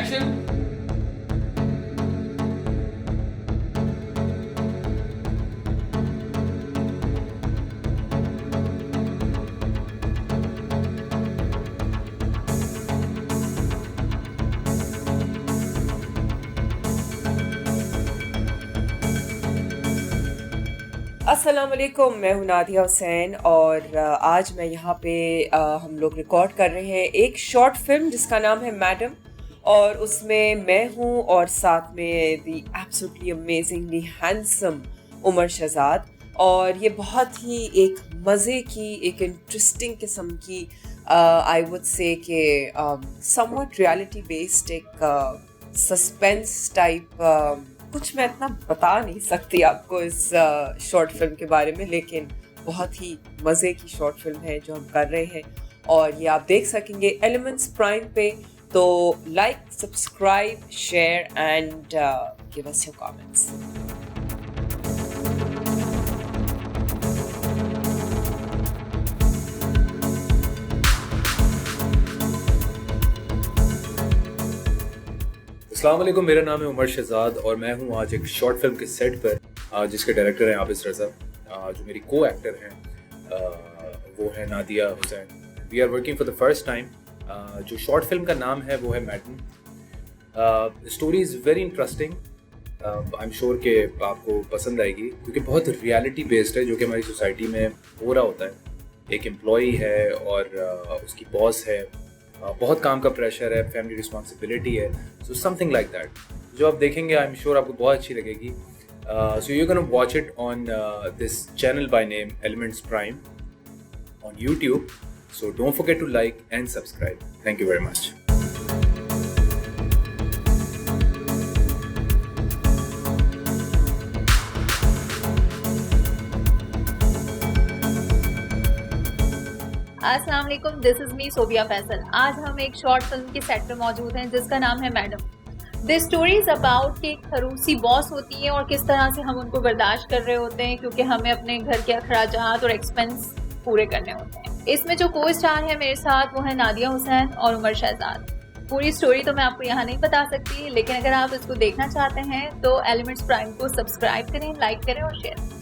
Action! अस्सलाम वालेकुम, मैं हूँ नादिया हुसैन और आज मैं यहाँ पे हम लोग रिकॉर्ड कर रहे हैं एक शॉर्ट फिल्म जिसका नाम है मैडम। और उसमें मैं हूँ और साथ में the absolutely amazingly handsome Umar Shahzad. और ये बहुत ही एक मज़े की, एक इंटरेस्टिंग किस्म की आई वुड से कि समवट रियलिटी बेस्ड एक सस्पेंस टाइप कुछ मैं इतना बता नहीं सकती आपको इस शॉर्ट फिल्म के बारे में, लेकिन बहुत ही मज़े की शॉर्ट फिल्म है जो हम कर रहे हैं और ये आप देख सकेंगे एलिमेंट्स प्राइम पे। तो like, subscribe, share and give us your comments. अस्सलाम वालेकुम, मेरा नाम है उमर शहजाद और मैं हूँ आज एक शॉर्ट फिल्म के सेट पर जिसके डायरेक्टर हैं आबिस रज़ा। जो मेरी को एक्टर हैं वो है Nadia Hussain. We are working for the first time. जो शॉर्ट फिल्म का नाम है वो है madam. Story is very interesting. I am sure कि आपको पसंद आएगी क्योंकि बहुत रियलिटी बेस्ड है जो कि हमारी सोसाइटी में हो रहा होता है। एक एम्प्लॉई है और उसकी बॉस है, बहुत काम का प्रेशर है, फैमिली रिस्पॉन्सिबिलिटी है, सो समथिंग लाइक दैट। जो आप देखेंगे आई एम श्योर आपको बहुत अच्छी लगेगी। So you can watch it on this channel by name Elements Prime on YouTube. So don't forget to like and subscribe. Thank you very much. अस्सलाम वालेकुम, this is me Sobia Faisal. आज हम एक शॉर्ट फिल्म के सेट पे मौजूद हैं जिसका नाम है madam. This story is about कि एक खरूसी बॉस होती है और किस तरह से हम उनको बर्दाश्त कर रहे होते हैं क्योंकि हमें अपने घर के अखराजात और एक्सपेंस पूरे करने होते हैं। इसमें जो को स्टार है मेरे साथ वो है नादिया हुसैन और उमर शहजाद। पूरी स्टोरी तो मैं आपको यहाँ नहीं बता सकती, लेकिन अगर आप इसको देखना चाहते हैं तो एलिमेंट्स प्राइम को सब्सक्राइब करें, लाइक करें और शेयर करें।